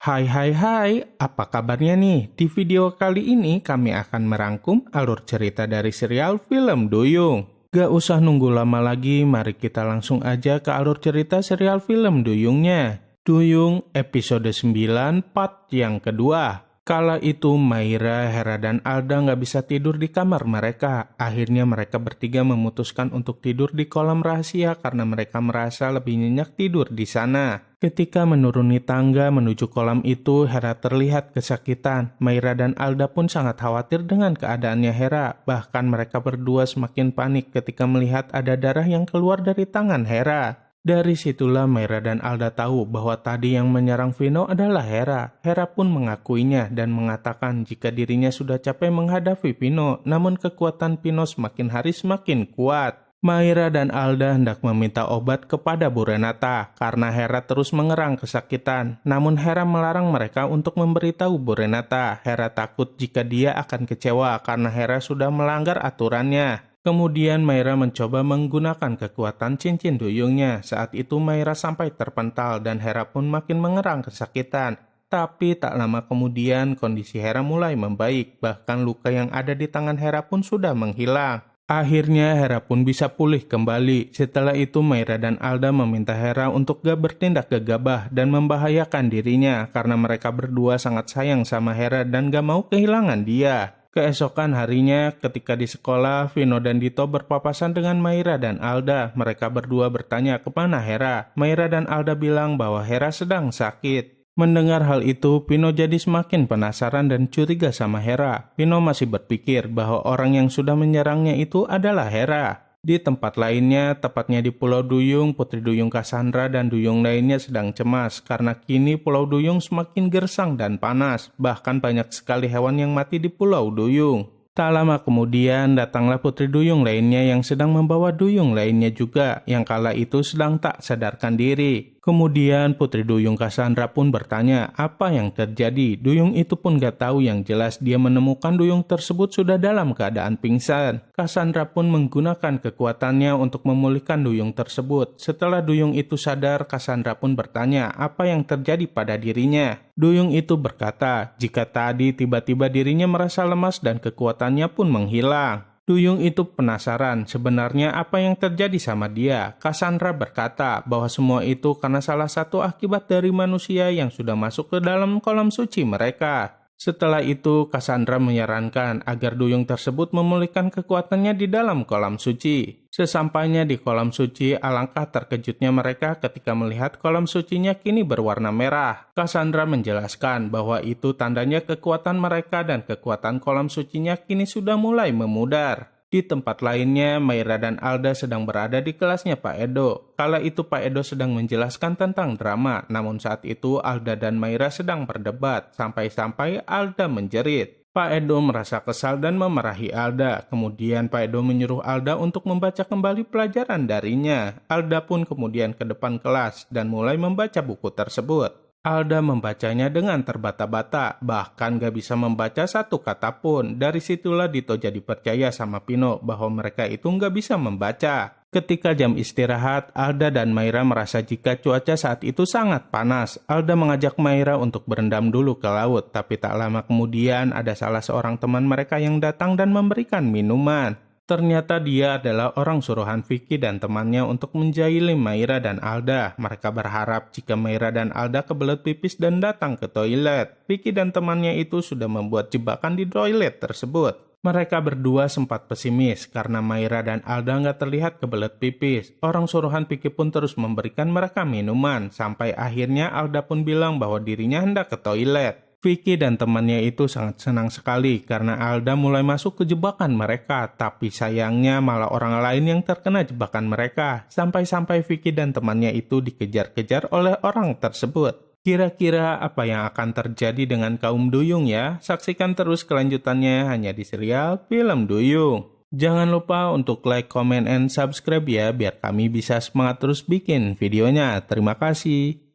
Hai hai hai, apa kabarnya nih? Di video kali ini kami akan merangkum alur cerita dari serial film Duyung. Gak usah nunggu lama lagi, mari kita langsung aja ke alur cerita serial film Duyungnya. Duyung episode 9 part yang kedua. Kala itu Maira, Hera, dan Alda nggak bisa tidur di kamar mereka. Akhirnya mereka bertiga memutuskan untuk tidur di kolam rahasia karena mereka merasa lebih nyenyak tidur di sana. Ketika menuruni tangga menuju kolam itu, Hera terlihat kesakitan. Maira dan Alda pun sangat khawatir dengan keadaannya Hera. Bahkan mereka berdua semakin panik ketika melihat ada darah yang keluar dari tangan Hera. Dari situlah Maira dan Alda tahu bahwa tadi yang menyerang Vino adalah Hera. Hera pun mengakuinya dan mengatakan jika dirinya sudah capek menghadapi Vino, namun kekuatan Vino semakin hari semakin kuat. Maira dan Alda hendak meminta obat kepada Bu Renata karena Hera terus mengerang kesakitan. Namun Hera melarang mereka untuk memberitahu Bu Renata. Hera takut jika dia akan kecewa karena Hera sudah melanggar aturannya. Kemudian Maira mencoba menggunakan kekuatan cincin duyungnya. Saat itu Maira sampai terpental dan Hera pun makin mengerang kesakitan. Tapi tak lama kemudian kondisi Hera mulai membaik. Bahkan luka yang ada di tangan Hera pun sudah menghilang. Akhirnya Hera pun bisa pulih kembali. Setelah itu Maira dan Alda meminta Hera untuk gak bertindak gegabah dan membahayakan dirinya karena mereka berdua sangat sayang sama Hera dan gak mau kehilangan dia. Keesokan harinya, ketika di sekolah, Vino dan Dito berpapasan dengan Maira dan Alda. Mereka berdua bertanya kemana Hera. Maira dan Alda bilang bahwa Hera sedang sakit. Mendengar hal itu, Vino jadi semakin penasaran dan curiga sama Hera. Vino masih berpikir bahwa orang yang sudah menyerangnya itu adalah Hera. Di tempat lainnya, tepatnya di Pulau Duyung, Putri Duyung Cassandra dan Duyung lainnya sedang cemas karena kini Pulau Duyung semakin gersang dan panas. Bahkan banyak sekali hewan yang mati di Pulau Duyung. Tak lama kemudian datanglah Putri Duyung lainnya yang sedang membawa Duyung lainnya juga yang kala itu sedang tak sadarkan diri. Kemudian Putri Duyung Cassandra pun bertanya apa yang terjadi. Duyung itu pun gak tahu, yang jelas dia menemukan Duyung tersebut sudah dalam keadaan pingsan. Cassandra pun menggunakan kekuatannya untuk memulihkan Duyung tersebut. Setelah Duyung itu sadar, Cassandra pun bertanya apa yang terjadi pada dirinya. Duyung itu berkata jika tadi tiba-tiba dirinya merasa lemas dan kekuatannya pun menghilang. Duyung itu penasaran sebenarnya apa yang terjadi sama dia. Cassandra berkata bahwa semua itu karena salah satu akibat dari manusia yang sudah masuk ke dalam kolam suci mereka. Setelah itu, Cassandra menyarankan agar Duyung tersebut memulihkan kekuatannya di dalam kolam suci. Sesampainya di kolam suci, alangkah terkejutnya mereka ketika melihat kolam sucinya kini berwarna merah. Cassandra menjelaskan bahwa itu tandanya kekuatan mereka dan kekuatan kolam sucinya kini sudah mulai memudar. Di tempat lainnya, Maira dan Alda sedang berada di kelasnya Pak Edo. Kala itu Pak Edo sedang menjelaskan tentang drama, namun saat itu Alda dan Maira sedang berdebat, sampai-sampai Alda menjerit. Pak Edo merasa kesal dan memarahi Alda. Kemudian Pak Edo menyuruh Alda untuk membaca kembali pelajaran darinya. Alda pun kemudian ke depan kelas dan mulai membaca buku tersebut. Alda membacanya dengan terbata-bata, bahkan gak bisa membaca satu kata pun. Dari situlah Dito jadi percaya sama Pino bahwa mereka itu gak bisa membaca. Ketika jam istirahat, Alda dan Maira merasa jika cuaca saat itu sangat panas. Alda mengajak Maira untuk berendam dulu ke laut, tapi tak lama kemudian ada salah seorang teman mereka yang datang dan memberikan minuman. Ternyata dia adalah orang suruhan Vicky dan temannya untuk menjahili Maira dan Alda. Mereka berharap jika Maira dan Alda kebelet pipis dan datang ke toilet. Vicky dan temannya itu sudah membuat jebakan di toilet tersebut. Mereka berdua sempat pesimis karena Maira dan Alda nggak terlihat kebelet pipis. Orang suruhan Vicky pun terus memberikan mereka minuman. Sampai akhirnya Alda pun bilang bahwa dirinya hendak ke toilet. Vicky dan temannya itu sangat senang sekali karena Alda mulai masuk ke jebakan mereka, tapi sayangnya malah orang lain yang terkena jebakan mereka. Sampai-sampai Vicky dan temannya itu dikejar-kejar oleh orang tersebut. Kira-kira apa yang akan terjadi dengan kaum Duyung ya? Saksikan terus kelanjutannya hanya di serial Film Duyung. Jangan lupa untuk like, comment, and subscribe ya biar kami bisa semangat terus bikin videonya. Terima kasih.